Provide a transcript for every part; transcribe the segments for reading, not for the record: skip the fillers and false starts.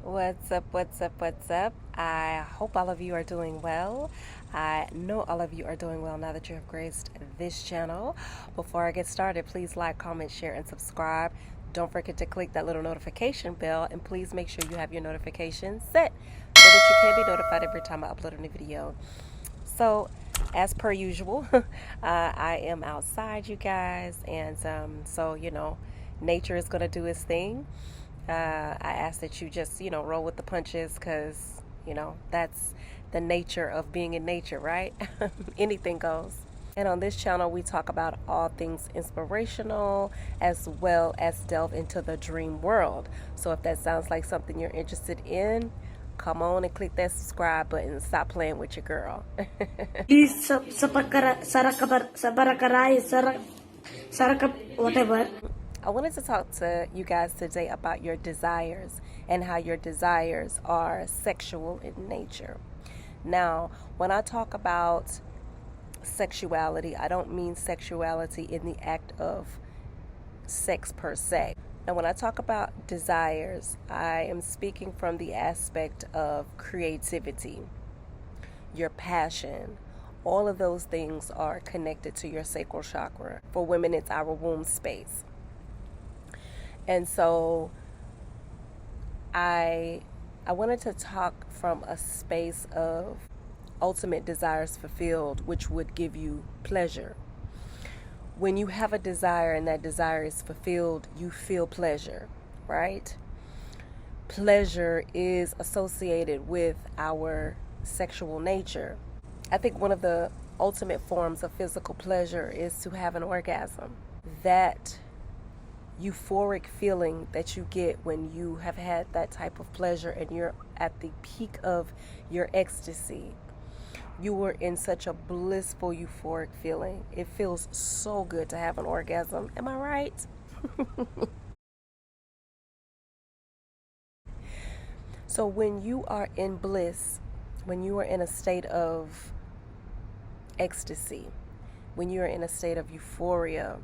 What's up? What's up? What's up? I hope all of you are doing well. I know all of you are doing well now that you have graced this channel. Before I get started, please like, comment, share, and subscribe. Don't forget to click that little notification bell, and please make sure you have your notifications set so that you can be notified every time I upload a new video. So, as per usual, I am outside, you guys, and nature is going to do its thing. I ask that you just, roll with the punches because, that's the nature of being in nature, right? Anything goes. And on this channel, we talk about all things inspirational as well as delve into the dream world. So if that sounds like something you're interested in, come on and click that subscribe button and stop playing with your girl. Please whatever. I wanted to talk to you guys today about your desires and how your desires are sexual in nature. Now, when I talk about sexuality, I don't mean sexuality in the act of sex per se. Now, when I talk about desires, I am speaking from the aspect of creativity, your passion. All of those things are connected to your sacral chakra. For women, it's our womb space. And so I wanted to talk from a space of ultimate desires fulfilled, which would give you pleasure. When you have a desire and that desire is fulfilled, you feel pleasure, right? Pleasure is associated with our sexual nature. I think one of the ultimate forms of physical pleasure is to have an orgasm. That euphoric feeling that you get when you have had that type of pleasure and you're at the peak of your ecstasy. You were in such a blissful, euphoric feeling. It feels so good to have an orgasm. Am I right? So when you are in bliss, when you are in a state of ecstasy, when you are in a state of euphoria,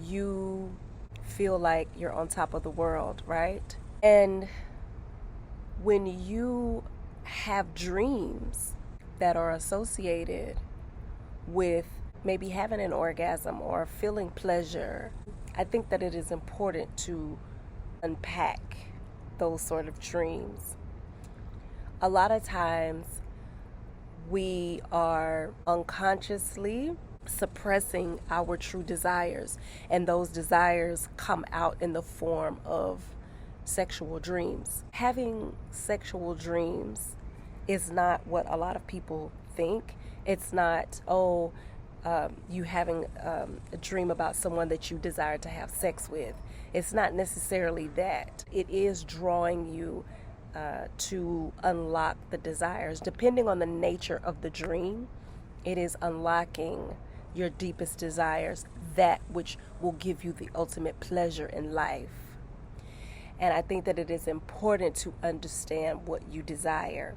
you feel like you're on top of the world, right? And when you have dreams that are associated with maybe having an orgasm or feeling pleasure, I think that it is important to unpack those sort of dreams. A lot of times we are unconsciously suppressing our true desires, and those desires come out in the form of sexual dreams. Having sexual dreams is not what a lot of people think. It's not, you having a dream about someone that you desire to have sex with. It's not necessarily that. It is drawing you to unlock the desires. Depending on the nature of the dream, it is unlocking your deepest desires, that which will give you the ultimate pleasure in life. And I think that it is important to understand what you desire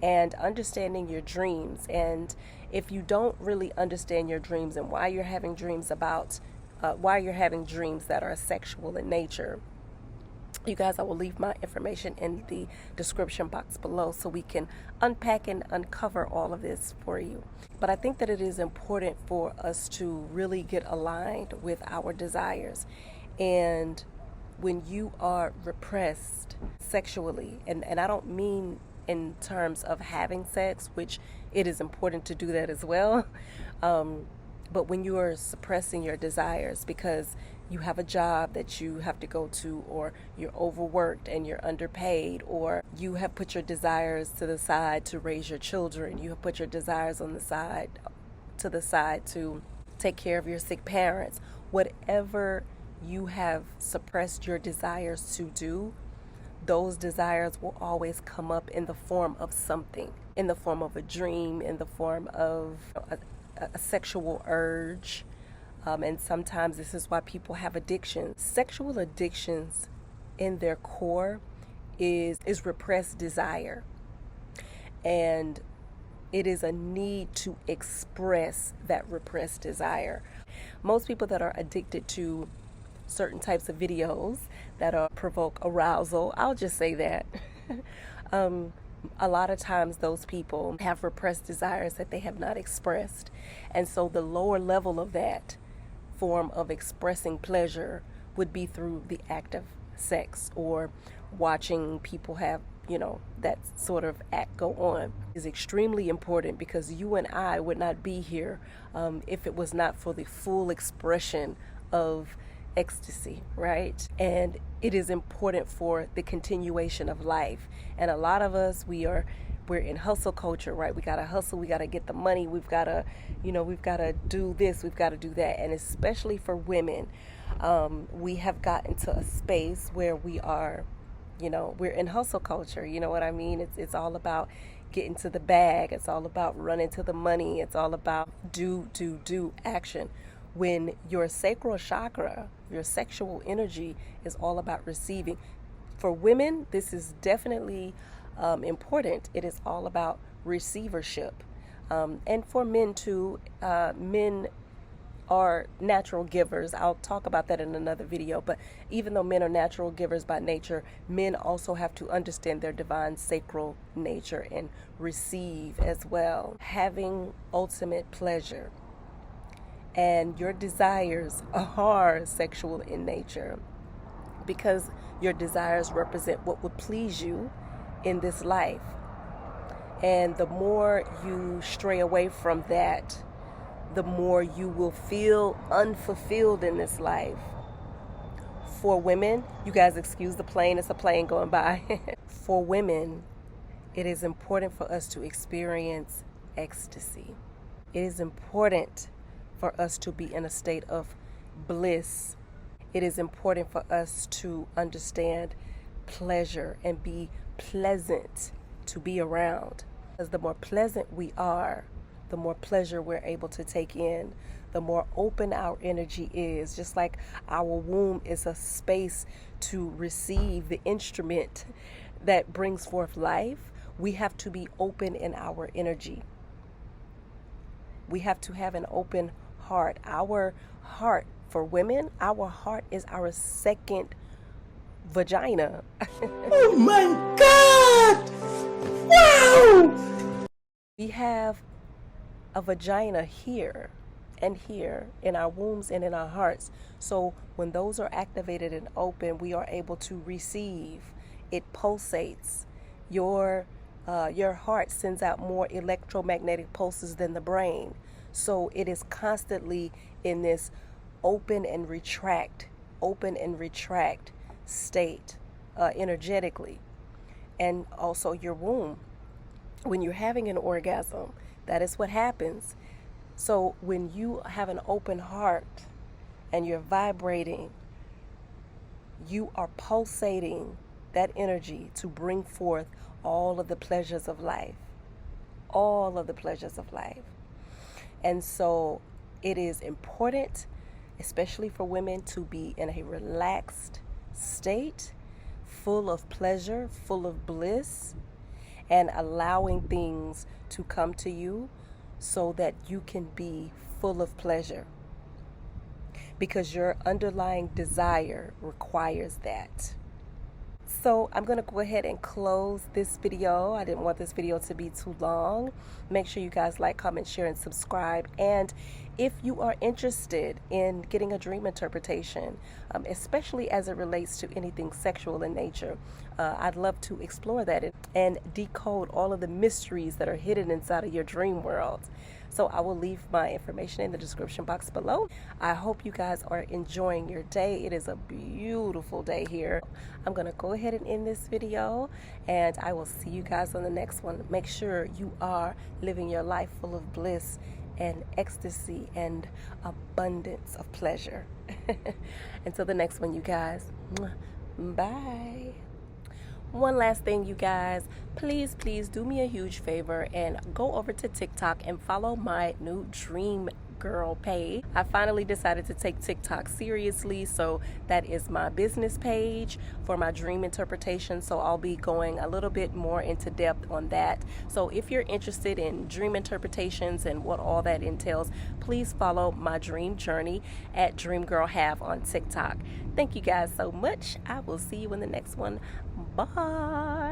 and understanding your dreams. And if you don't really understand your dreams and why you're having dreams that are sexual in nature, you guys, I will leave my information in the description box below so we can unpack and uncover all of this for you. But I think that it is important for us to really get aligned with our desires. And when you are repressed sexually, and I don't mean in terms of having sex, which it is important to do that as well, but when you are suppressing your desires because you have a job that you have to go to, or you're overworked and you're underpaid, or you have put your desires to the side to raise your children, you have put your desires to the side to take care of your sick parents, whatever you have suppressed your desires to do, those desires will always come up in the form of something, in the form of a dream, in the form of a sexual urge. And sometimes this is why people have addictions. Sexual addictions in their core is repressed desire. And it is a need to express that repressed desire. Most people that are addicted to certain types of videos that provoke arousal. I'll just say that. A lot of times those people have repressed desires that they have not expressed. And so the lower level of that form of expressing pleasure would be through the act of sex or watching people have, that sort of act go on. Is extremely important because you and I would not be here if it was not for the full expression of ecstasy, right? And it is important for the continuation of life. And a lot of us, we're in hustle culture, right? We gotta hustle, we gotta get the money, we've gotta do this, we've gotta do that. And especially for women, we have gotten to a space where we are, we're in hustle culture. You know what I mean? It's all about getting to the bag. It's all about running to the money. It's all about do action. When your sacral chakra, your sexual energy, is all about receiving. For women, this is definitely important. It is all about receivership. And for men too, men are natural givers. I'll talk about that in another video. But even though men are natural givers by nature, men also have to understand their divine sacral nature and receive as well. Having ultimate pleasure. And your desires are sexual in nature because your desires represent what would please you in this life. And the more you stray away from that, the more you will feel unfulfilled in this life. For women, you guys excuse the plane, it's a plane going by. For women, it is important for us to experience ecstasy. It is important for us to be in a state of bliss. It is important for us to understand pleasure and be pleasant to be around. Because the more pleasant we are, the more pleasure we're able to take in, the more open our energy is. Just like our womb is a space to receive the instrument that brings forth life, we have to be open in our energy. We have to have an open heart. Our heart, for women, our heart is our second vagina. Oh my God! Wow! We have a vagina here and here in our wombs and in our hearts. So when those are activated and open, we are able to receive. It pulsates. Your heart sends out more electromagnetic pulses than the brain. So it is constantly in this open and retract state energetically. And also your womb. When you're having an orgasm, that is what happens. So when you have an open heart and you're vibrating, you are pulsating that energy to bring forth all of the pleasures of life. All of the pleasures of life. And so it is important, especially for women, to be in a relaxed state, full of pleasure, full of bliss, and allowing things to come to you so that you can be full of pleasure. Because your underlying desire requires that. So I'm going to go ahead and close this video. I didn't want this video to be too long. Make sure you guys like, comment, share, and subscribe. And if you are interested in getting a dream interpretation, especially as it relates to anything sexual in nature, I'd love to explore that and decode all of the mysteries that are hidden inside of your dream world. So I will leave my information in the description box below. I hope you guys are enjoying your day. It is a beautiful day here. I'm going to go ahead and end this video, and I will see you guys on the next one. Make sure you are living your life full of bliss and ecstasy and abundance of pleasure. Until the next one, you guys. Bye. One last thing, you guys, please do me a huge favor and go over to TikTok and follow my new dream girl page. I finally decided to take TikTok seriously, so that is my business page for my dream interpretation. So I'll be going a little bit more into depth on that. So if you're interested in dream interpretations and what all that entails, please follow my dream journey at DreamGirlHave on TikTok. Thank you guys so much. I will see you in the next one. Bye.